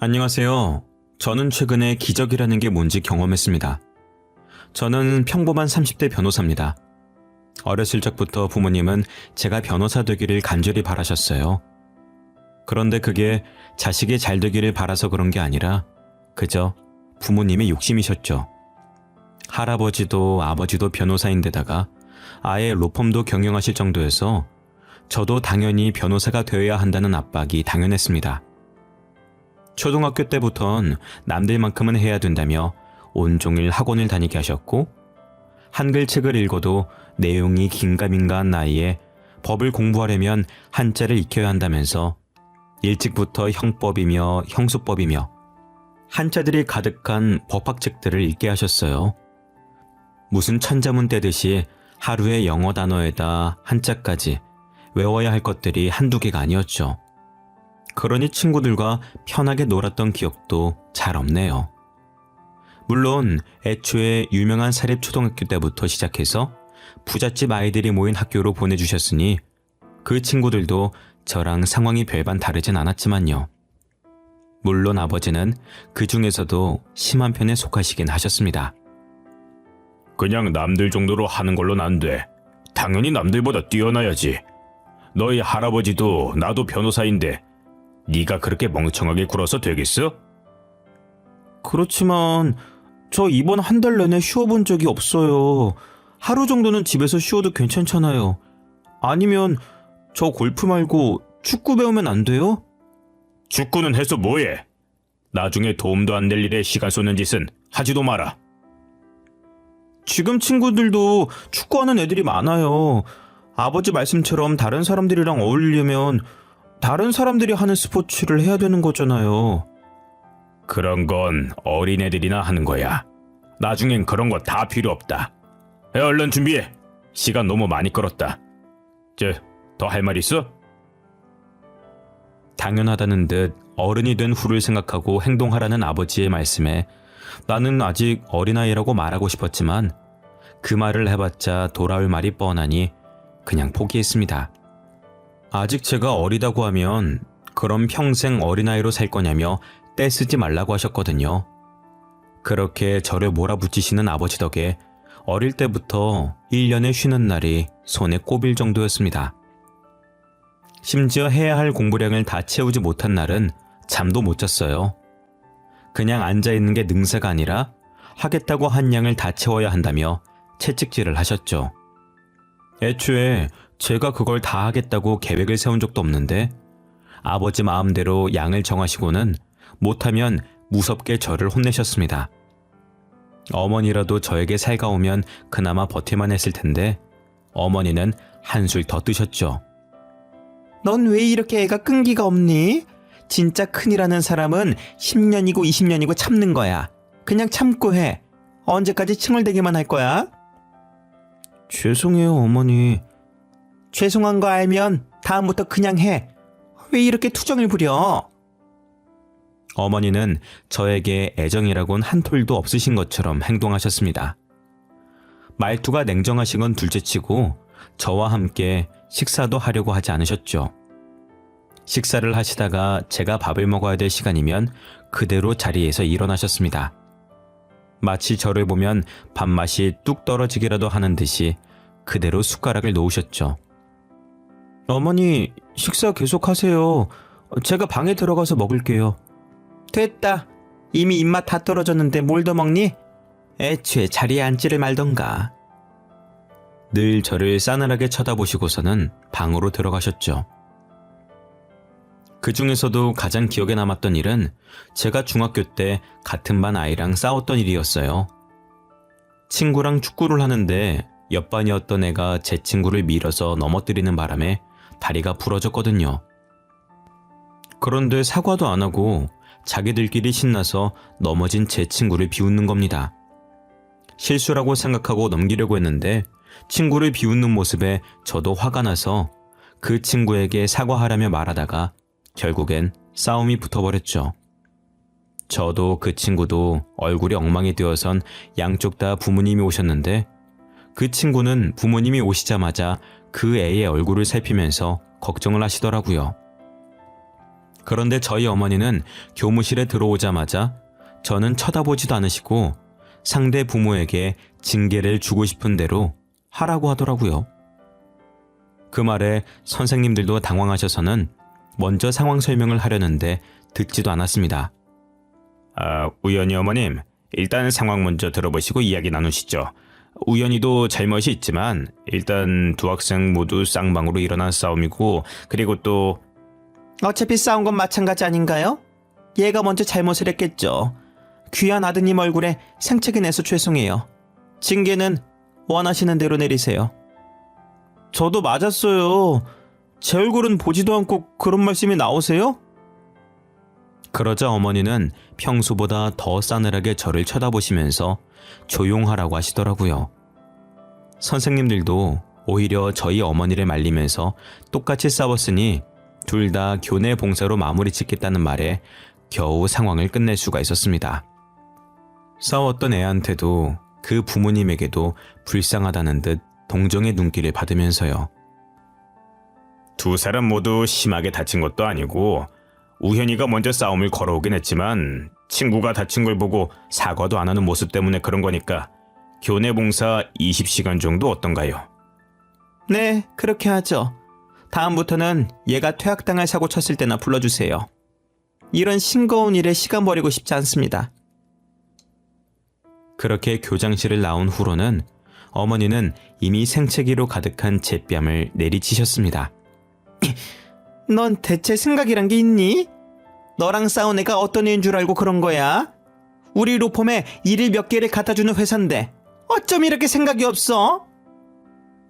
안녕하세요. 저는 최근에 기적이라는 게 뭔지 경험했습니다. 저는 평범한 30대 변호사입니다. 어렸을 적부터 부모님은 제가 변호사 되기를 간절히 바라셨어요. 그런데 그게 자식이 잘 되기를 바라서 그런 게 아니라 그저 부모님의 욕심이셨죠. 할아버지도 아버지도 변호사인데다가 아예 로펌도 경영하실 정도여서 저도 당연히 변호사가 되어야 한다는 압박이 당연했습니다. 초등학교 때부턴 남들만큼은 해야 된다며 온종일 학원을 다니게 하셨고, 한글 책을 읽어도 내용이 긴가민가한 나이에 법을 공부하려면 한자를 익혀야 한다면서 일찍부터 형법이며 형수법이며 한자들이 가득한 법학책들을 읽게 하셨어요. 무슨 천자문 떼듯이 하루에 영어 단어에다 한자까지 외워야 할 것들이 한두 개가 아니었죠. 그러니 친구들과 편하게 놀았던 기억도 잘 없네요. 물론 애초에 유명한 사립초등학교 때부터 시작해서 부잣집 아이들이 모인 학교로 보내주셨으니 그 친구들도 저랑 상황이 별반 다르진 않았지만요. 물론 아버지는 그 중에서도 심한 편에 속하시긴 하셨습니다. 그냥 남들 정도로 하는 걸로는 안 돼. 당연히 남들보다 뛰어나야지. 너희 할아버지도 나도 변호사인데 네가 그렇게 멍청하게 굴어서 되겠어? 그렇지만 저 이번 한 달 내내 쉬어본 적이 없어요. 하루 정도는 집에서 쉬어도 괜찮잖아요. 아니면 저 골프 말고 축구 배우면 안 돼요? 축구는 해서 뭐해? 나중에 도움도 안 될 일에 시간 쏟는 짓은 하지도 마라. 지금 친구들도 축구하는 애들이 많아요. 아버지 말씀처럼 다른 사람들이랑 어울리려면 다른 사람들이 하는 스포츠를 해야 되는 거잖아요. 그런 건 어린애들이나 하는 거야. 나중엔 그런 거 다 필요 없다. 얼른 준비해. 시간 너무 많이 끌었다. 더 할 말 있어? 당연하다는 듯 어른이 된 후를 생각하고 행동하라는 아버지의 말씀에 나는 아직 어린아이라고 말하고 싶었지만 그 말을 해봤자 돌아올 말이 뻔하니 그냥 포기했습니다. 아직 제가 어리다고 하면 그럼 평생 어린아이로 살 거냐며 떼쓰지 말라고 하셨거든요. 그렇게 저를 몰아붙이시는 아버지 덕에 어릴 때부터 1년에 쉬는 날이 손에 꼽일 정도였습니다. 심지어 해야 할 공부량을 다 채우지 못한 날은 잠도 못 잤어요. 그냥 앉아있는 게 능사가 아니라 하겠다고 한 양을 다 채워야 한다며 채찍질을 하셨죠. 애초에 제가 그걸 다 하겠다고 계획을 세운 적도 없는데 아버지 마음대로 양을 정하시고는 못하면 무섭게 저를 혼내셨습니다. 어머니라도 저에게 살가우면 그나마 버틸만 했을 텐데 어머니는 한술 더 뜨셨죠. 넌 왜 이렇게 애가 끈기가 없니? 진짜 큰이라는 사람은 10년이고 20년이고 참는 거야. 그냥 참고 해. 언제까지 칭얼대기만 할 거야? 죄송해요, 어머니. 죄송한 거 알면 다음부터 그냥 해. 왜 이렇게 투정을 부려? 어머니는 저에게 애정이라곤 한 톨도 없으신 것처럼 행동하셨습니다. 말투가 냉정하신 건 둘째치고 저와 함께 식사도 하려고 하지 않으셨죠. 식사를 하시다가 제가 밥을 먹어야 될 시간이면 그대로 자리에서 일어나셨습니다. 마치 저를 보면 밥맛이 뚝 떨어지기라도 하는 듯이 그대로 숟가락을 놓으셨죠. 어머니, 식사 계속하세요. 제가 방에 들어가서 먹을게요. 됐다. 이미 입맛 다 떨어졌는데 뭘 더 먹니? 애초에 자리에 앉지를 말던가. 늘 저를 싸늘하게 쳐다보시고서는 방으로 들어가셨죠. 그 중에서도 가장 기억에 남았던 일은 제가 중학교 때 같은 반 아이랑 싸웠던 일이었어요. 친구랑 축구를 하는데 옆반이었던 애가 제 친구를 밀어서 넘어뜨리는 바람에 다리가 부러졌거든요. 그런데 사과도 안 하고 자기들끼리 신나서 넘어진 제 친구를 비웃는 겁니다. 실수라고 생각하고 넘기려고 했는데 친구를 비웃는 모습에 저도 화가 나서 그 친구에게 사과하라며 말하다가 결국엔 싸움이 붙어버렸죠. 저도 그 친구도 얼굴이 엉망이 되어선 양쪽 다 부모님이 오셨는데 그 친구는 부모님이 오시자마자 그 애의 얼굴을 살피면서 걱정을 하시더라고요. 그런데 저희 어머니는 교무실에 들어오자마자 저는 쳐다보지도 않으시고 상대 부모에게 징계를 주고 싶은 대로 하라고 하더라고요. 그 말에 선생님들도 당황하셔서는 먼저 상황 설명을 하려는데 듣지도 않았습니다. 우연히 어머님, 일단 상황 먼저 들어보시고 이야기 나누시죠. 우연히도 잘못이 있지만 일단 두 학생 모두 쌍방으로 일어난 싸움이고, 그리고 또 어차피 싸운 건 마찬가지 아닌가요? 얘가 먼저 잘못을 했겠죠. 귀한 아드님 얼굴에 생채기 내서 죄송해요. 징계는 원하시는 대로 내리세요. 저도 맞았어요. 제 얼굴은 보지도 않고 그런 말씀이 나오세요? 그러자 어머니는 평소보다 더 싸늘하게 저를 쳐다보시면서 조용하라고 하시더라고요. 선생님들도 오히려 저희 어머니를 말리면서 똑같이 싸웠으니 둘 다 교내 봉사로 마무리 짓겠다는 말에 겨우 상황을 끝낼 수가 있었습니다. 싸웠던 애한테도 그 부모님에게도 불쌍하다는 듯 동정의 눈길을 받으면서요. 두 사람 모두 심하게 다친 것도 아니고 우현이가 먼저 싸움을 걸어오긴 했지만 친구가 다친 걸 보고 사과도 안 하는 모습 때문에 그런 거니까 교내 봉사 20시간 정도 어떤가요? 네, 그렇게 하죠. 다음부터는 얘가 퇴학당할 사고 쳤을 때나 불러주세요. 이런 싱거운 일에 시간 버리고 싶지 않습니다. 그렇게 교장실을 나온 후로는 어머니는 이미 생채기로 가득한 제 뺨을 내리치셨습니다. 넌 대체 생각이란 게 있니? 너랑 싸운 애가 어떤 애인 줄 알고 그런 거야? 우리 로펌에 일을 몇 개를 갖다주는 회사인데 어쩜 이렇게 생각이 없어?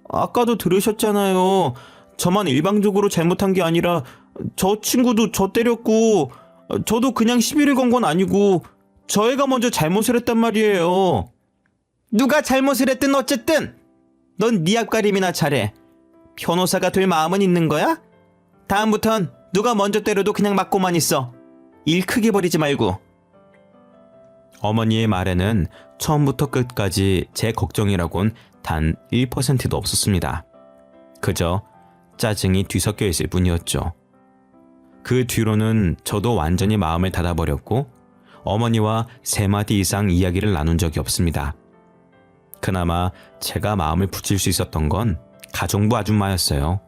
아까도 들으셨잖아요. 저만 일방적으로 잘못한 게 아니라 저 친구도 저 때렸고 저도 그냥 시비를 건 건 아니고 저 애가 먼저 잘못을 했단 말이에요. 누가 잘못을 했든 어쨌든 넌 네 앞가림이나 잘해. 변호사가 될 마음은 있는 거야? 다음부턴 누가 먼저 때려도 그냥 맞고만 있어. 일 크게 버리지 말고. 어머니의 말에는 처음부터 끝까지 제 걱정이라곤 단 1%도 없었습니다. 그저 짜증이 뒤섞여 있을 뿐이었죠. 그 뒤로는 저도 완전히 마음을 닫아버렸고 어머니와 3마디 이상 이야기를 나눈 적이 없습니다. 그나마 제가 마음을 붙일 수 있었던 건 가정부 아줌마였어요.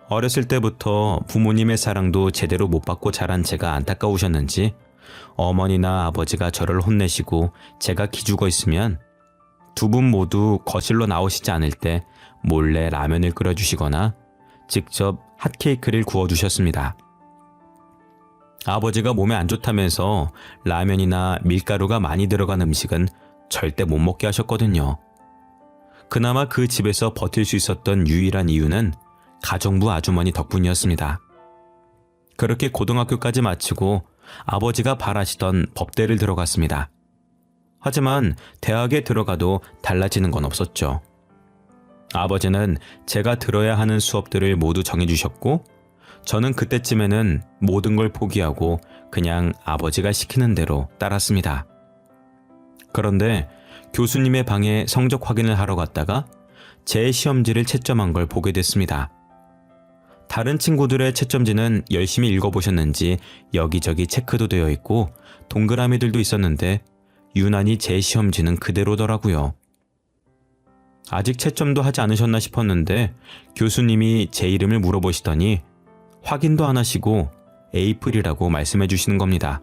어렸을 때부터 부모님의 사랑도 제대로 못 받고 자란 제가 안타까우셨는지 어머니나 아버지가 저를 혼내시고 제가 기죽어 있으면 두 분 모두 거실로 나오시지 않을 때 몰래 라면을 끓여주시거나 직접 핫케이크를 구워주셨습니다. 아버지가 몸에 안 좋다면서 라면이나 밀가루가 많이 들어간 음식은 절대 못 먹게 하셨거든요. 그나마 그 집에서 버틸 수 있었던 유일한 이유는 가정부 아주머니 덕분이었습니다. 그렇게 고등학교까지 마치고 아버지가 바라시던 법대를 들어갔습니다. 하지만 대학에 들어가도 달라지는 건 없었죠. 아버지는 제가 들어야 하는 수업들을 모두 정해주셨고 저는 그때쯤에는 모든 걸 포기하고 그냥 아버지가 시키는 대로 따랐습니다. 그런데 교수님의 방에 성적 확인을 하러 갔다가 제 시험지를 채점한 걸 보게 됐습니다. 다른 친구들의 채점지는 열심히 읽어보셨는지 여기저기 체크도 되어 있고 동그라미들도 있었는데 유난히 제 시험지는 그대로더라고요. 아직 채점도 하지 않으셨나 싶었는데 교수님이 제 이름을 물어보시더니 확인도 안 하시고 에이프릴이라고 말씀해 주시는 겁니다.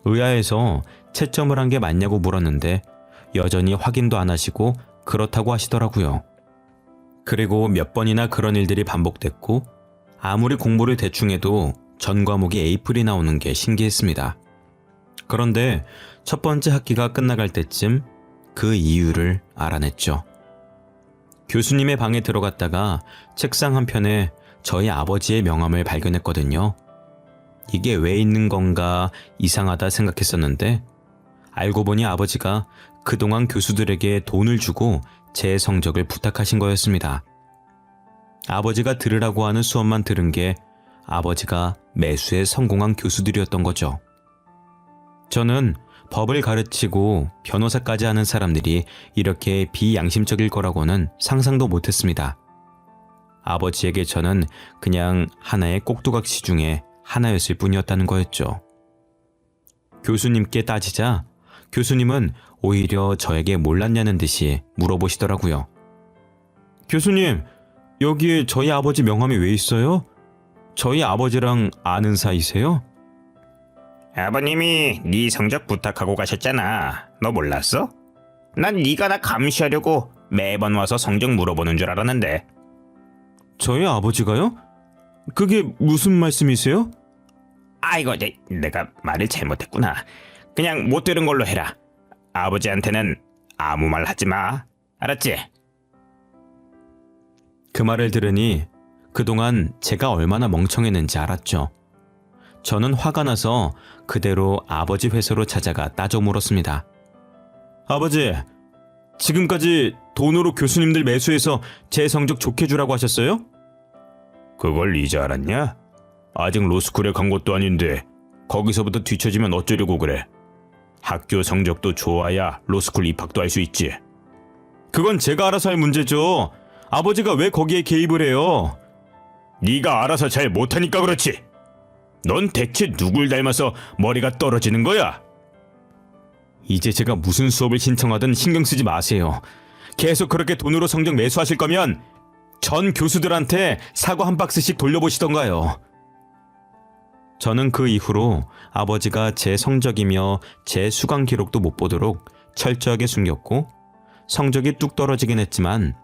의아해서 채점을 한 게 맞냐고 물었는데 여전히 확인도 안 하시고 그렇다고 하시더라고요. 그리고 몇 번이나 그런 일들이 반복됐고 아무리 공부를 대충 해도 전 과목이 에이프릴이 나오는 게 신기했습니다. 그런데 첫 번째 학기가 끝나갈 때쯤 그 이유를 알아냈죠. 교수님의 방에 들어갔다가 책상 한편에 저희 아버지의 명함을 발견했거든요. 이게 왜 있는 건가 이상하다 생각했었는데 알고 보니 아버지가 그동안 교수들에게 돈을 주고 제 성적을 부탁하신 거였습니다. 아버지가 들으라고 하는 수업만 들은 게 아버지가 매수에 성공한 교수들이었던 거죠. 저는 법을 가르치고 변호사까지 하는 사람들이 이렇게 비양심적일 거라고는 상상도 못했습니다. 아버지에게 저는 그냥 하나의 꼭두각시 중에 하나였을 뿐이었다는 거였죠. 교수님께 따지자 교수님은 오히려 저에게 몰랐냐는 듯이 물어보시더라고요. 교수님, 여기에 저희 아버지 명함이 왜 있어요? 저희 아버지랑 아는 사이세요? 아버님이 네 성적 부탁하고 가셨잖아. 너 몰랐어? 난 네가 나 감시하려고 매번 와서 성적 물어보는 줄 알았는데. 저희 아버지가요? 그게 무슨 말씀이세요? 아이고, 내가 말을 잘못했구나. 그냥 못 들은 걸로 해라. 아버지한테는 아무 말 하지 마. 알았지? 그 말을 들으니 그동안 제가 얼마나 멍청했는지 알았죠. 저는 화가 나서 그대로 아버지 회사로 찾아가 따져 물었습니다. 아버지, 지금까지 돈으로 교수님들 매수해서 제 성적 좋게 주라고 하셨어요? 그걸 이제 알았냐? 아직 로스쿨에 간 것도 아닌데 거기서부터 뒤처지면 어쩌려고 그래. 학교 성적도 좋아야 로스쿨 입학도 할 수 있지. 그건 제가 알아서 할 문제죠. 아버지가 왜 거기에 개입을 해요? 네가 알아서 잘 못하니까 그렇지. 넌 대체 누굴 닮아서 머리가 떨어지는 거야? 이제 제가 무슨 수업을 신청하든 신경 쓰지 마세요. 계속 그렇게 돈으로 성적 매수하실 거면 전 교수들한테 사과 한 박스씩 돌려보시던가요. 저는 그 이후로 아버지가 제 성적이며 제 수강 기록도 못 보도록 철저하게 숨겼고 성적이 뚝 떨어지긴 했지만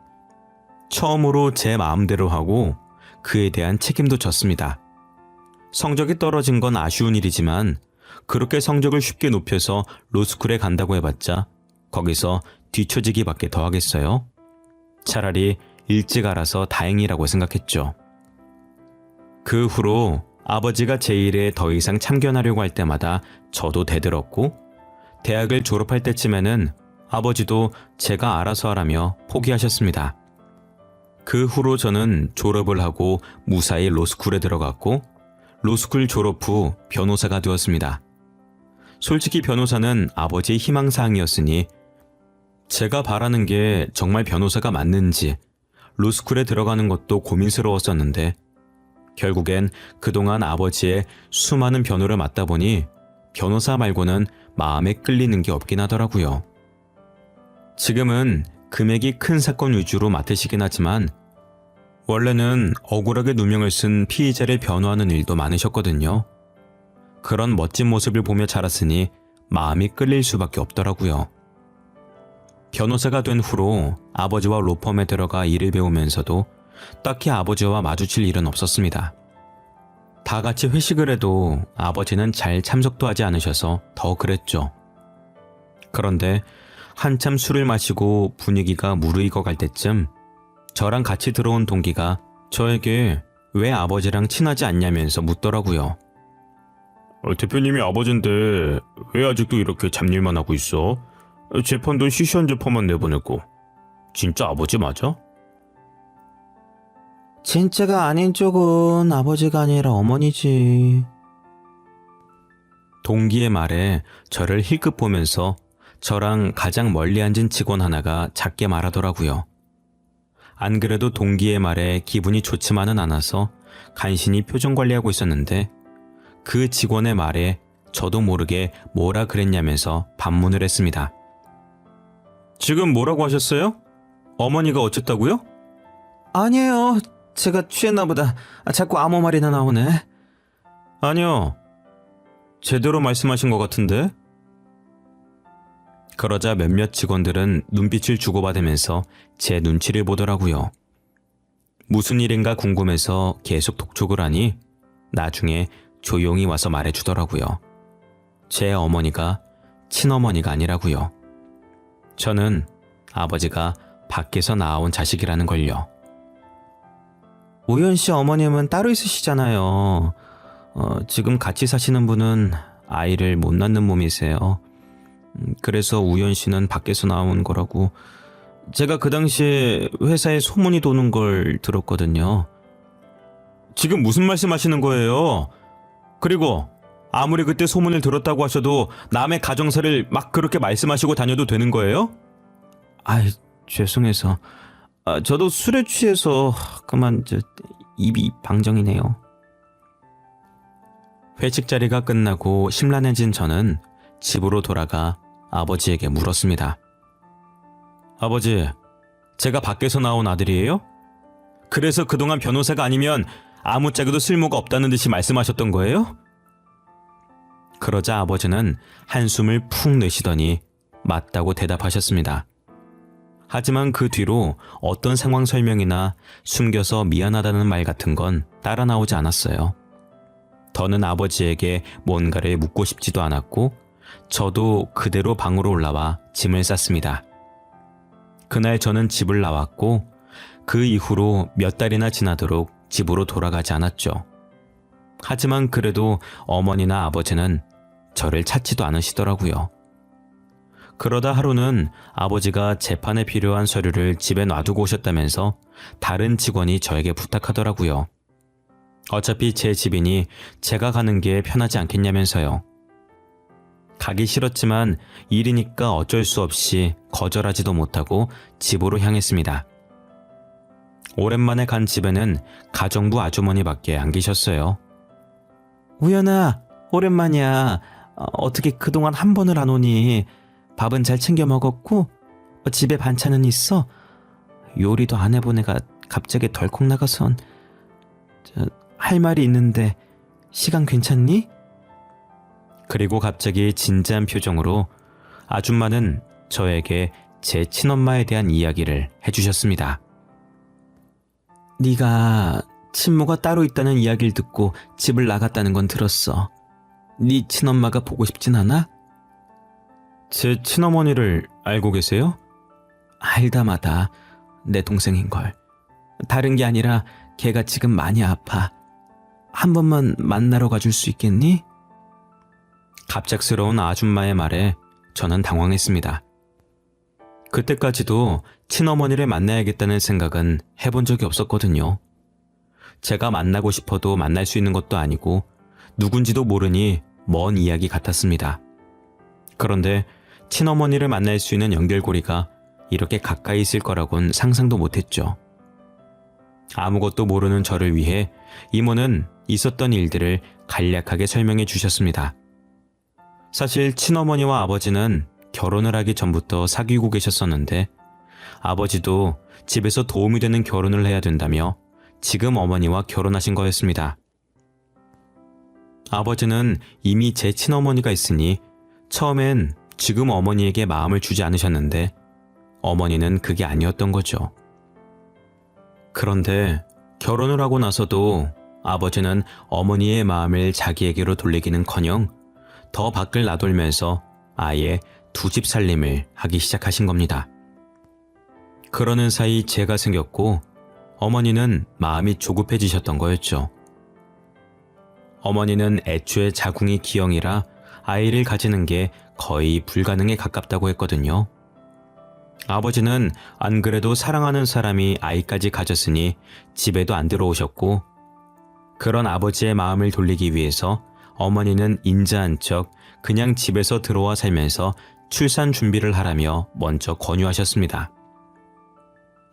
처음으로 제 마음대로 하고 그에 대한 책임도 졌습니다. 성적이 떨어진 건 아쉬운 일이지만 그렇게 성적을 쉽게 높여서 로스쿨에 간다고 해봤자 거기서 뒤처지기밖에 더 하겠어요? 차라리 일찍 알아서 다행이라고 생각했죠. 그 후로 아버지가 제 일에 더 이상 참견하려고 할 때마다 저도 대들었고 대학을 졸업할 때쯤에는 아버지도 제가 알아서 하라며 포기하셨습니다. 그 후로 저는 졸업을 하고 무사히 로스쿨에 들어갔고 로스쿨 졸업 후 변호사가 되었습니다. 솔직히 변호사는 아버지의 희망사항이었으니 제가 바라는 게 정말 변호사가 맞는지 로스쿨에 들어가는 것도 고민스러웠었는데 결국엔 그동안 아버지의 수많은 변호를 맡다 보니 변호사 말고는 마음에 끌리는 게 없긴 하더라고요. 지금은 금액이 큰 사건 위주로 맡으시긴 하지만 원래는 억울하게 누명을 쓴 피의자를 변호하는 일도 많으셨거든요. 그런 멋진 모습을 보며 자랐으니 마음이 끌릴 수밖에 없더라고요. 변호사가 된 후로 아버지와 로펌에 들어가 일을 배우면서도 딱히 아버지와 마주칠 일은 없었습니다. 다 같이 회식을 해도 아버지는 잘 참석도 하지 않으셔서 더 그랬죠. 그런데 한참 술을 마시고 분위기가 무르익어 갈 때쯤 저랑 같이 들어온 동기가 저에게 왜 아버지랑 친하지 않냐면서 묻더라고요. 대표님이 아버지인데 왜 아직도 이렇게 잡일만 하고 있어? 재판도 시시한 재판만 내보내고. 진짜 아버지 맞아? 진짜가 아닌 쪽은 아버지가 아니라 어머니지. 동기의 말에 저를 힐끗 보면서 저랑 가장 멀리 앉은 직원 하나가 작게 말하더라고요. 안 그래도 동기의 말에 기분이 좋지만은 않아서 간신히 표정 관리하고 있었는데 그 직원의 말에 저도 모르게 뭐라 그랬냐면서 반문을 했습니다. 지금 뭐라고 하셨어요? 어머니가 어쨌다고요? 아니에요. 제가 취했나 보다. 자꾸 아무 말이나 나오네. 아니요. 제대로 말씀하신 것 같은데? 그러자 몇몇 직원들은 눈빛을 주고받으면서 제 눈치를 보더라고요. 무슨 일인가 궁금해서 계속 독촉을 하니 나중에 조용히 와서 말해주더라고요. 제 어머니가 친어머니가 아니라고요. 저는 아버지가 밖에서 낳아온 자식이라는 걸요. 우연 씨 어머님은 따로 있으시잖아요. 지금 같이 사시는 분은 아이를 못 낳는 몸이세요. 그래서 우연 씨는 밖에서 나온 거라고 제가 그 당시에 회사에 소문이 도는 걸 들었거든요. 지금 무슨 말씀하시는 거예요? 그리고 아무리 그때 소문을 들었다고 하셔도 남의 가정사를 막 그렇게 말씀하시고 다녀도 되는 거예요? 아이, 죄송해서. 저도 술에 취해서 그만 입이 방정이네요. 회식 자리가 끝나고 심란해진 저는 집으로 돌아가 아버지에게 물었습니다. 아버지, 제가 밖에서 나온 아들이에요? 그래서 그동안 변호사가 아니면 아무짝에도 쓸모가 없다는 듯이 말씀하셨던 거예요? 그러자 아버지는 한숨을 푹 내쉬더니 맞다고 대답하셨습니다. 하지만 그 뒤로 어떤 상황 설명이나 숨겨서 미안하다는 말 같은 건 따라 나오지 않았어요. 더는 아버지에게 뭔가를 묻고 싶지도 않았고 저도 그대로 방으로 올라와 짐을 쌌습니다. 그날 저는 집을 나왔고 그 이후로 몇 달이나 지나도록 집으로 돌아가지 않았죠. 하지만 그래도 어머니나 아버지는 저를 찾지도 않으시더라고요. 그러다 하루는 아버지가 재판에 필요한 서류를 집에 놔두고 오셨다면서 다른 직원이 저에게 부탁하더라고요. 어차피 제 집이니 제가 가는 게 편하지 않겠냐면서요. 가기 싫었지만 일이니까 어쩔 수 없이 거절하지도 못하고 집으로 향했습니다. 오랜만에 간 집에는 가정부 아주머니밖에 안 계셨어요. 우연아, 오랜만이야. 어떻게 그동안 한 번을 안 오니? 밥은 잘 챙겨 먹었고 집에 반찬은 있어? 요리도 안 해본 애가 갑자기 덜컥 나가선 할 말이 있는데 시간 괜찮니? 그리고 갑자기 진지한 표정으로 아줌마는 저에게 제 친엄마에 대한 이야기를 해주셨습니다. 네가 친모가 따로 있다는 이야기를 듣고 집을 나갔다는 건 들었어. 네 친엄마가 보고 싶진 않아? 제 친어머니를 알고 계세요? 알다마다 내 동생인걸. 다른 게 아니라 걔가 지금 많이 아파. 한 번만 만나러 가줄 수 있겠니? 갑작스러운 아줌마의 말에 저는 당황했습니다. 그때까지도 친어머니를 만나야겠다는 생각은 해본 적이 없었거든요. 제가 만나고 싶어도 만날 수 있는 것도 아니고 누군지도 모르니 먼 이야기 같았습니다. 그런데 친어머니를 만날 수 있는 연결고리가 이렇게 가까이 있을 거라곤 상상도 못했죠. 아무것도 모르는 저를 위해 이모는 있었던 일들을 간략하게 설명해 주셨습니다. 사실 친어머니와 아버지는 결혼을 하기 전부터 사귀고 계셨었는데 아버지도 집에서 도움이 되는 결혼을 해야 된다며 지금 어머니와 결혼하신 거였습니다. 아버지는 이미 제 친어머니가 있으니 처음엔 지금 어머니에게 마음을 주지 않으셨는데 어머니는 그게 아니었던 거죠. 그런데 결혼을 하고 나서도 아버지는 어머니의 마음을 자기에게로 돌리기는커녕 더 밖을 나돌면서 아예 두 집 살림을 하기 시작하신 겁니다. 그러는 사이 제가 생겼고 어머니는 마음이 조급해지셨던 거였죠. 어머니는 애초에 자궁이 기형이라 아이를 가지는 게 거의 불가능에 가깝다고 했거든요. 아버지는 안 그래도 사랑하는 사람이 아이까지 가졌으니 집에도 안 들어오셨고 그런 아버지의 마음을 돌리기 위해서 어머니는 인자한 척 그냥 집에서 들어와 살면서 출산 준비를 하라며 먼저 권유하셨습니다.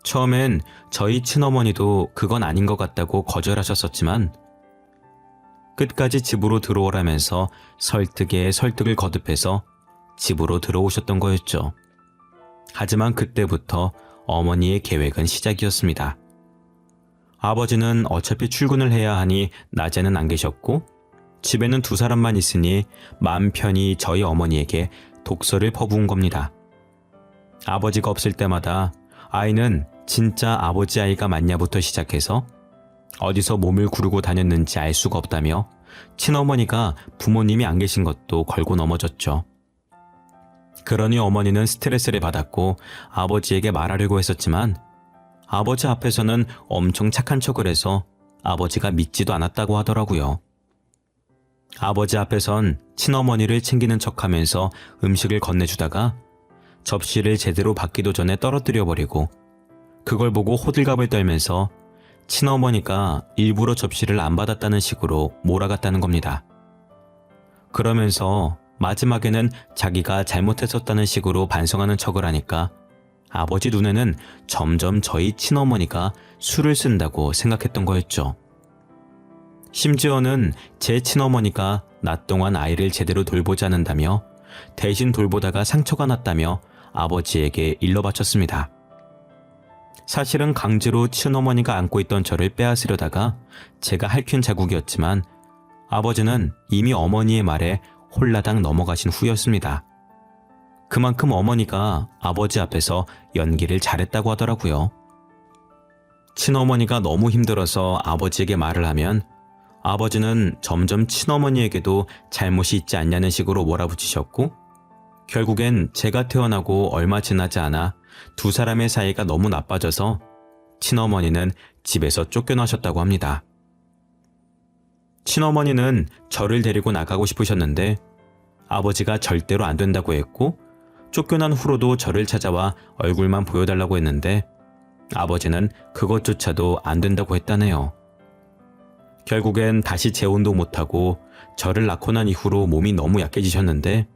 처음엔 저희 친어머니도 그건 아닌 것 같다고 거절하셨었지만 끝까지 집으로 들어오라면서 설득에 설득을 거듭해서 집으로 들어오셨던 거였죠. 하지만 그때부터 어머니의 계획은 시작이었습니다. 아버지는 어차피 출근을 해야 하니 낮에는 안 계셨고 집에는 두 사람만 있으니 마음 편히 저희 어머니에게 독서를 퍼부은 겁니다. 아버지가 없을 때마다 아이는 진짜 아버지 아이가 맞냐부터 시작해서 어디서 몸을 구르고 다녔는지 알 수가 없다며 친어머니가 부모님이 안 계신 것도 걸고 넘어졌죠. 그러니 어머니는 스트레스를 받았고 아버지에게 말하려고 했었지만 아버지 앞에서는 엄청 착한 척을 해서 아버지가 믿지도 않았다고 하더라고요. 아버지 앞에선 친어머니를 챙기는 척하면서 음식을 건네주다가 접시를 제대로 받기도 전에 떨어뜨려버리고 그걸 보고 호들갑을 떨면서 친어머니가 일부러 접시를 안 받았다는 식으로 몰아갔다는 겁니다. 그러면서 마지막에는 자기가 잘못했었다는 식으로 반성하는 척을 하니까 아버지 눈에는 점점 저희 친어머니가 술을 쓴다고 생각했던 거였죠. 심지어는 제 친어머니가 낮 동안 아이를 제대로 돌보지 않는다며 대신 돌보다가 상처가 났다며 아버지에게 일러바쳤습니다. 사실은 강제로 친어머니가 안고 있던 저를 빼앗으려다가 제가 할퀴는 자국이었지만 아버지는 이미 어머니의 말에 홀라당 넘어가신 후였습니다. 그만큼 어머니가 아버지 앞에서 연기를 잘했다고 하더라고요. 친어머니가 너무 힘들어서 아버지에게 말을 하면 아버지는 점점 친어머니에게도 잘못이 있지 않냐는 식으로 몰아붙이셨고 결국엔 제가 태어나고 얼마 지나지 않아 두 사람의 사이가 너무 나빠져서 친어머니는 집에서 쫓겨나셨다고 합니다. 친어머니는 저를 데리고 나가고 싶으셨는데 아버지가 절대로 안 된다고 했고 쫓겨난 후로도 저를 찾아와 얼굴만 보여달라고 했는데 아버지는 그것조차도 안 된다고 했다네요. 결국엔 다시 재혼도 못하고 저를 낳고 난 이후로 몸이 너무 약해지셨는데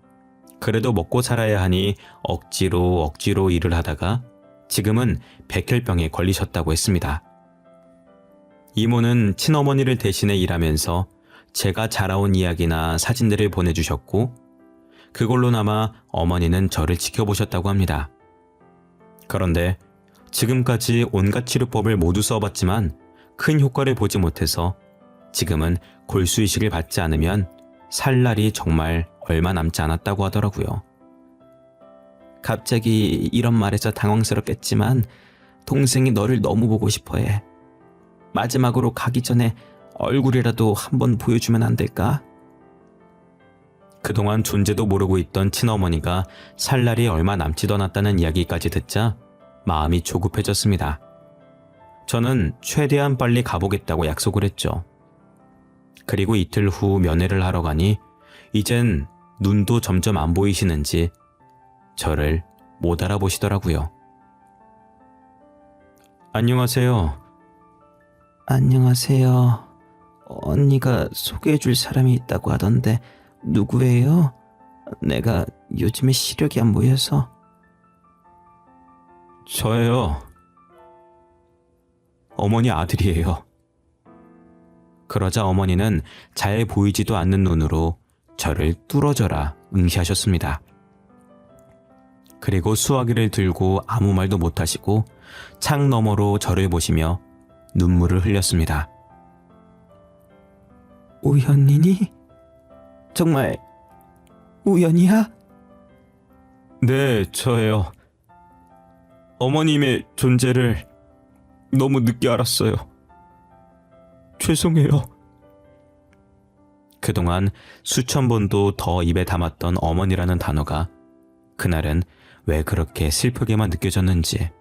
그래도 먹고 살아야 하니 억지로 일을 하다가 지금은 백혈병에 걸리셨다고 했습니다. 이모는 친어머니를 대신해 일하면서 제가 자라온 이야기나 사진들을 보내주셨고 그걸로나마 어머니는 저를 지켜보셨다고 합니다. 그런데 지금까지 온갖 치료법을 모두 써봤지만 큰 효과를 보지 못해서 지금은 골수이식을 받지 않으면 살 날이 정말 얼마 남지 않았다고 하더라고요. 갑자기 이런 말에서 당황스럽겠지만 동생이 너를 너무 보고 싶어해. 마지막으로 가기 전에 얼굴이라도 한번 보여주면 안 될까? 그동안 존재도 모르고 있던 친어머니가 살 날이 얼마 남지도 않았다는 이야기까지 듣자 마음이 조급해졌습니다. 저는 최대한 빨리 가보겠다고 약속을 했죠. 그리고 이틀 후 면회를 하러 가니 이젠 눈도 점점 안 보이시는지 저를 못 알아보시더라고요. 안녕하세요. 안녕하세요. 언니가 소개해줄 사람이 있다고 하던데 누구예요? 내가 요즘에 시력이 안 보여서. 저예요. 어머니 아들이에요. 그러자 어머니는 잘 보이지도 않는 눈으로 저를 뚫어져라 응시하셨습니다. 그리고 수화기를 들고 아무 말도 못하시고 창 너머로 저를 보시며 눈물을 흘렸습니다. 우연이니? 정말 우연이야? 네, 저예요. 어머님의 존재를 너무 늦게 알았어요. 죄송해요. 그동안 수천 번도 더 입에 담았던 어머니라는 단어가 그날은 왜 그렇게 슬프게만 느껴졌는지.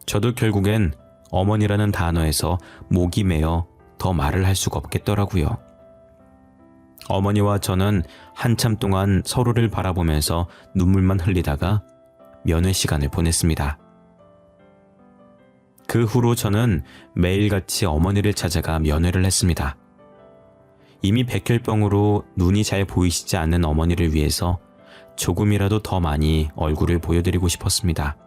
저도 결국엔 어머니라는 단어에서 목이 메어 더 말을 할 수가 없겠더라고요. 어머니와 저는 한참 동안 서로를 바라보면서 눈물만 흘리다가 면회 시간을 보냈습니다. 그 후로 저는 매일같이 어머니를 찾아가 면회를 했습니다. 이미 백혈병으로 눈이 잘 보이시지 않는 어머니를 위해서 조금이라도 더 많이 얼굴을 보여드리고 싶었습니다.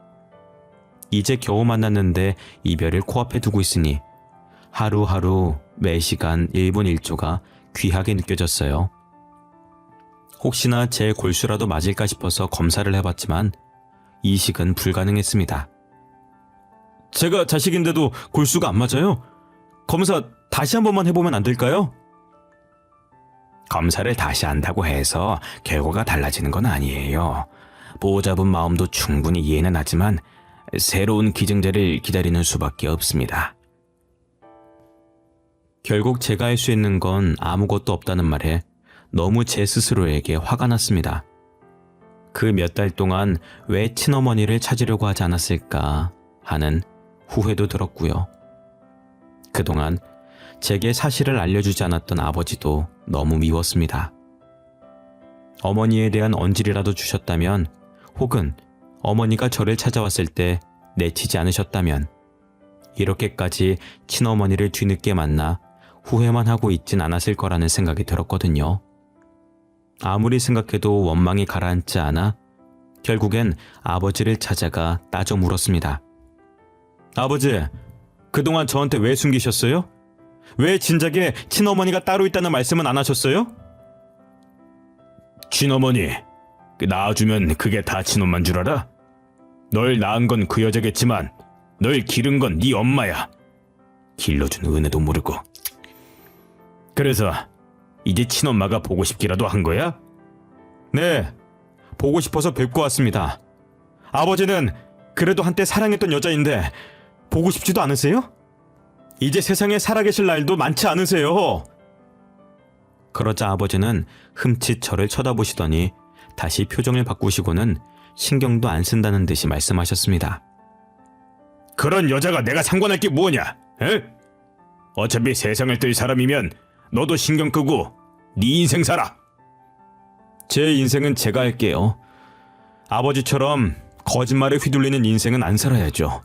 이제 겨우 만났는데 이별을 코앞에 두고 있으니 하루하루 매 시간 1분 1초가 귀하게 느껴졌어요. 혹시나 제 골수라도 맞을까 싶어서 검사를 해봤지만 이식은 불가능했습니다. 제가 자식인데도 골수가 안 맞아요? 검사 다시 한 번만 해보면 안 될까요? 검사를 다시 한다고 해서 결과가 달라지는 건 아니에요. 보호자분 마음도 충분히 이해는 하지만 새로운 기증자를 기다리는 수밖에 없습니다. 결국 제가 할 수 있는 건 아무것도 없다는 말에 너무 제 스스로에게 화가 났습니다. 그 몇 달 동안 왜 친어머니를 찾으려고 하지 않았을까 하는 후회도 들었고요. 그동안 제게 사실을 알려주지 않았던 아버지도 너무 미웠습니다. 어머니에 대한 언질이라도 주셨다면, 혹은 어머니가 저를 찾아왔을 때 내치지 않으셨다면 이렇게까지 친어머니를 뒤늦게 만나 후회만 하고 있진 않았을 거라는 생각이 들었거든요. 아무리 생각해도 원망이 가라앉지 않아 결국엔 아버지를 찾아가 따져 물었습니다. 아버지, 그동안 저한테 왜 숨기셨어요? 왜 진작에 친어머니가 따로 있다는 말씀은 안 하셨어요? 친어머니, 낳아주면 그게 다 친엄만 줄 알아? 널 낳은 건 그 여자겠지만 널 기른 건 네 엄마야. 길러준 은혜도 모르고. 그래서 이제 친엄마가 보고 싶기라도 한 거야? 네, 보고 싶어서 뵙고 왔습니다. 아버지는 그래도 한때 사랑했던 여자인데 보고 싶지도 않으세요? 이제 세상에 살아계실 날도 많지 않으세요? 그러자 아버지는 흠칫 저를 쳐다보시더니 다시 표정을 바꾸시고는 신경도 안 쓴다는 듯이 말씀하셨습니다. 그런 여자가 내가 상관할 게 뭐냐? 에? 어차피 세상을 뜰 사람이면 너도 신경 끄고 네 인생 살아. 제 인생은 제가 할게요. 아버지처럼 거짓말에 휘둘리는 인생은 안 살아야죠.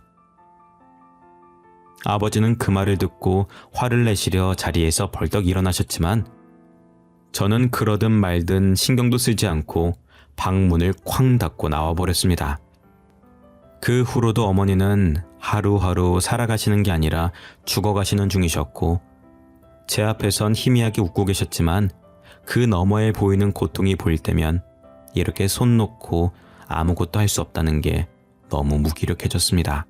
아버지는 그 말을 듣고 화를 내시려 자리에서 벌떡 일어나셨지만 저는 그러든 말든 신경도 쓰지 않고 방문을 쾅 닫고 나와버렸습니다. 그 후로도 어머니는 하루하루 살아가시는 게 아니라 죽어가시는 중이셨고 제 앞에선 희미하게 웃고 계셨지만 그 너머에 보이는 고통이 보일 때면 이렇게 손 놓고 아무것도 할 수 없다는 게 너무 무기력해졌습니다.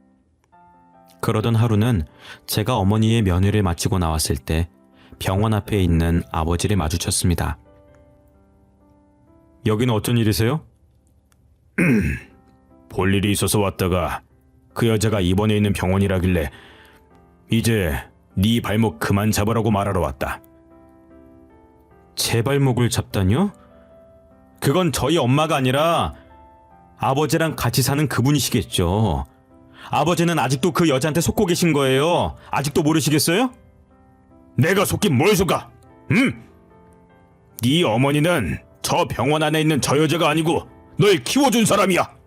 그러던 하루는 제가 어머니의 면회를 마치고 나왔을 때 병원 앞에 있는 아버지를 마주쳤습니다. 여기는 어쩐 일이세요? 볼 일이 있어서 왔다가 그 여자가 입원해 있는 병원이라길래 이제 네 발목 그만 잡으라고 말하러 왔다. 제 발목을 잡다뇨? 그건 저희 엄마가 아니라 아버지랑 같이 사는 그분이시겠죠. 아버지는 아직도 그 여자한테 속고 계신 거예요. 아직도 모르시겠어요? 내가 속긴 뭘 속아? 응? 네 어머니는 저 병원 안에 있는 저 여자가 아니고 널 키워준 사람이야.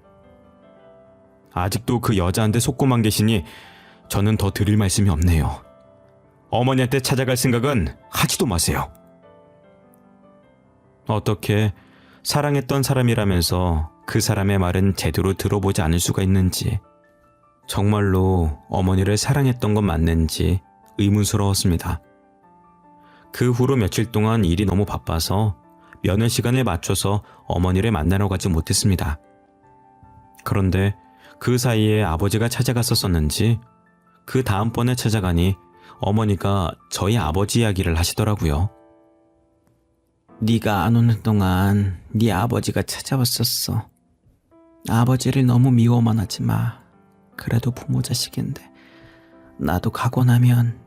아직도 그 여자한테 속고만 계시니 저는 더 드릴 말씀이 없네요. 어머니한테 찾아갈 생각은 하지도 마세요. 어떻게 사랑했던 사람이라면서 그 사람의 말은 제대로 들어보지 않을 수가 있는지, 정말로 어머니를 사랑했던 건 맞는지 의문스러웠습니다. 그 후로 며칠 동안 일이 너무 바빠서 면회 시간에 맞춰서 어머니를 만나러 가지 못했습니다. 그런데 그 사이에 아버지가 찾아갔었었는지 그 다음번에 찾아가니 어머니가 저희 아버지 이야기를 하시더라고요. 네가 안 오는 동안 네 아버지가 찾아왔었어. 아버지를 너무 미워만 하지 마. 그래도 부모 자식인데 나도 가고 나면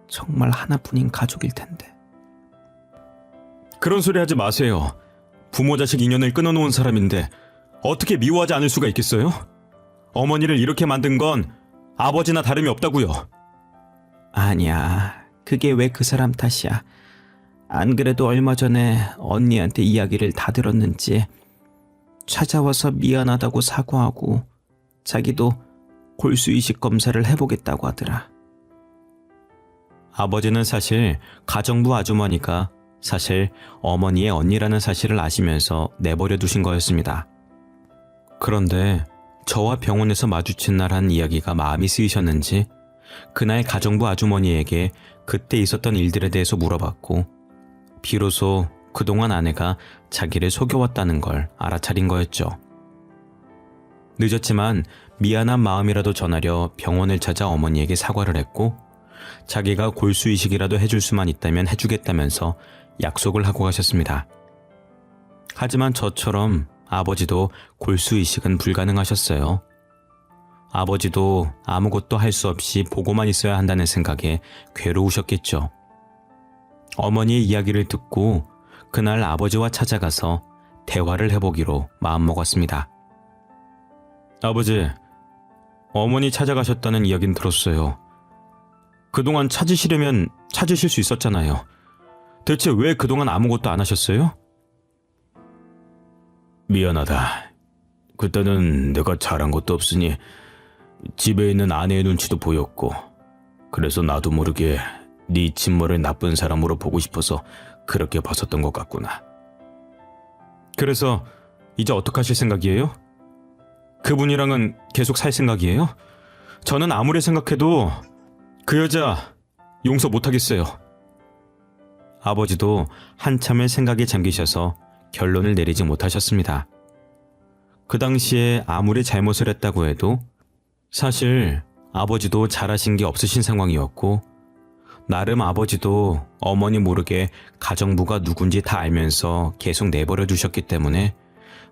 정말 하나뿐인 가족일 텐데. 그런 소리 하지 마세요. 부모 자식 인연을 끊어놓은 사람인데 어떻게 미워하지 않을 수가 있겠어요? 어머니를 이렇게 만든 건 아버지나 다름이 없다고요. 아니야. 그게 왜 그 사람 탓이야. 안 그래도 얼마 전에 언니한테 이야기를 다 들었는지 찾아와서 미안하다고 사과하고 자기도 골수이식 검사를 해보겠다고 하더라. 아버지는 사실 가정부 아주머니가 사실 어머니의 언니라는 사실을 아시면서 내버려 두신 거였습니다. 그런데 저와 병원에서 마주친 날 한 이야기가 마음이 쓰이셨는지 그날 가정부 아주머니에게 그때 있었던 일들에 대해서 물어봤고 비로소 그동안 아내가 자기를 속여왔다는 걸 알아차린 거였죠. 늦었지만 미안한 마음이라도 전하려 병원을 찾아 어머니에게 사과를 했고 자기가 골수이식이라도 해줄 수만 있다면 해주겠다면서 약속을 하고 가셨습니다. 하지만 저처럼 아버지도 골수이식은 불가능하셨어요. 아버지도 아무것도 할 수 없이 보고만 있어야 한다는 생각에 괴로우셨겠죠. 어머니의 이야기를 듣고 그날 아버지와 찾아가서 대화를 해보기로 마음먹었습니다. 아버지, 어머니 찾아가셨다는 이야기는 들었어요. 그동안 찾으시려면 찾으실 수 있었잖아요. 대체 왜 그동안 아무것도 안 하셨어요? 미안하다. 그때는 내가 잘한 것도 없으니 집에 있는 아내의 눈치도 보였고 그래서 나도 모르게 네 친모를 나쁜 사람으로 보고 싶어서 그렇게 봤었던 것 같구나. 그래서 이제 어떡하실 생각이에요? 그분이랑은 계속 살 생각이에요? 저는 아무리 생각해도 그 여자 용서 못하겠어요. 아버지도 한참을 생각에 잠기셔서 결론을 내리지 못하셨습니다. 그 당시에 아무리 잘못을 했다고 해도 사실 아버지도 잘하신 게 없으신 상황이었고, 나름 아버지도 어머니 모르게 가정부가 누군지 다 알면서 계속 내버려 두셨기 때문에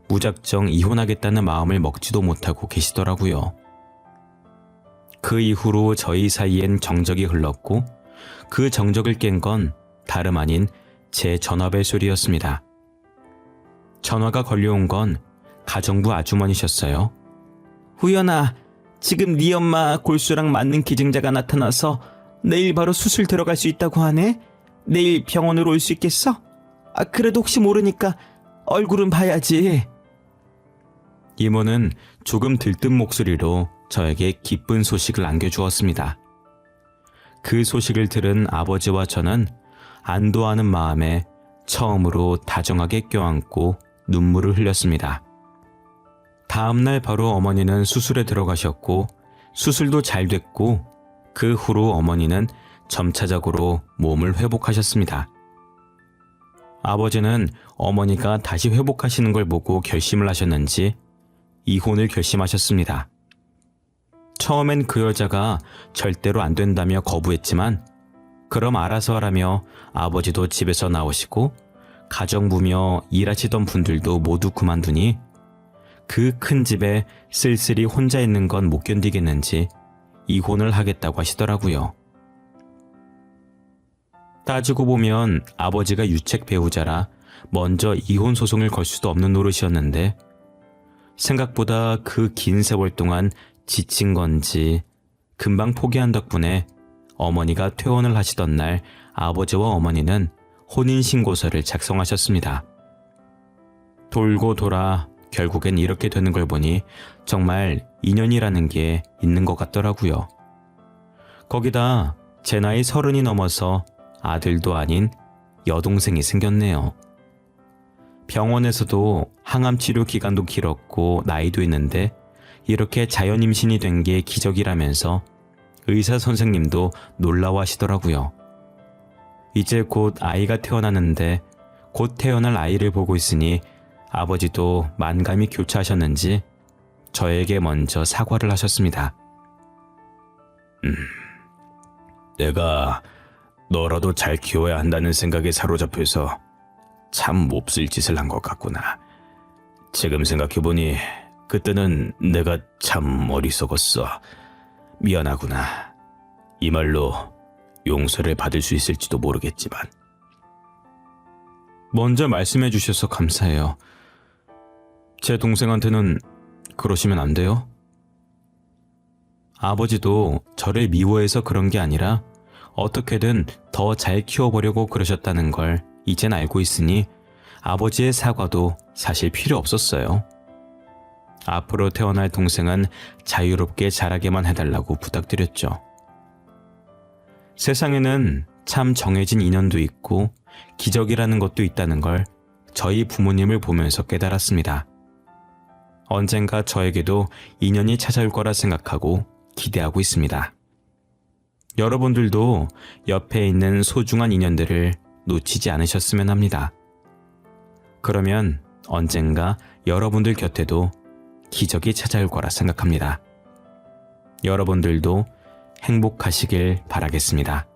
무작정 이혼하겠다는 마음을 먹지도 못하고 계시더라고요. 그 이후로 저희 사이엔 정적이 흘렀고, 그 정적을 깬 건 다름 아닌 제 전화벨 소리였습니다. 전화가 걸려온 건 가정부 아주머니셨어요. 우연아, 지금 네 엄마 골수랑 맞는 기증자가 나타나서 내일 바로 수술 들어갈 수 있다고 하네? 내일 병원으로 올 수 있겠어? 그래도 혹시 모르니까 얼굴은 봐야지. 이모는 조금 들뜬 목소리로 저에게 기쁜 소식을 안겨주었습니다. 그 소식을 들은 아버지와 저는 안도하는 마음에 처음으로 다정하게 껴안고 눈물을 흘렸습니다. 다음날 바로 어머니는 수술에 들어가셨고, 수술도 잘 됐고, 그 후로 어머니는 점차적으로 몸을 회복하셨습니다. 아버지는 어머니가 다시 회복하시는 걸 보고 결심을 하셨는지 이혼을 결심하셨습니다. 처음엔 그 여자가 절대로 안 된다며 거부했지만, 그럼 알아서 하라며 아버지도 집에서 나오시고 가정부며 일하시던 분들도 모두 그만두니 그 큰 집에 쓸쓸히 혼자 있는 건 못 견디겠는지 이혼을 하겠다고 하시더라고요. 따지고 보면 아버지가 유책 배우자라 먼저 이혼 소송을 걸 수도 없는 노릇이었는데, 생각보다 그 긴 세월 동안 지친 건지 금방 포기한 덕분에 어머니가 퇴원을 하시던 날 아버지와 어머니는 혼인신고서를 작성하셨습니다. 돌고 돌아 결국엔 이렇게 되는 걸 보니 정말 인연이라는 게 있는 것 같더라고요. 거기다 제 나이 30이 넘어서 아들도 아닌 여동생이 생겼네요. 병원에서도 항암 치료 기간도 길었고 나이도 있는데 이렇게 자연 임신이 된 게 기적이라면서 의사 선생님도 놀라워하시더라고요. 이제 곧 아이가 태어나는데 곧 태어날 아이를 보고 있으니 아버지도 만감이 교차하셨는지 저에게 먼저 사과를 하셨습니다. 내가 너라도 잘 키워야 한다는 생각에 사로잡혀서 참 몹쓸 짓을 한 것 같구나. 지금 생각해보니 그때는 내가 참 어리석었어. 미안하구나. 이 말로 용서를 받을 수 있을지도 모르겠지만. 먼저 말씀해 주셔서 감사해요. 제 동생한테는 그러시면 안 돼요? 아버지도 저를 미워해서 그런 게 아니라 어떻게든 더 잘 키워보려고 그러셨다는 걸 이젠 알고 있으니 아버지의 사과도 사실 필요 없었어요. 앞으로 태어날 동생은 자유롭게 자라게만 해달라고 부탁드렸죠. 세상에는 참 정해진 인연도 있고 기적이라는 것도 있다는 걸 저희 부모님을 보면서 깨달았습니다. 언젠가 저에게도 인연이 찾아올 거라 생각하고 기대하고 있습니다. 여러분들도 옆에 있는 소중한 인연들을 놓치지 않으셨으면 합니다. 그러면 언젠가 여러분들 곁에도 기적이 찾아올 거라 생각합니다. 여러분들도 행복하시길 바라겠습니다.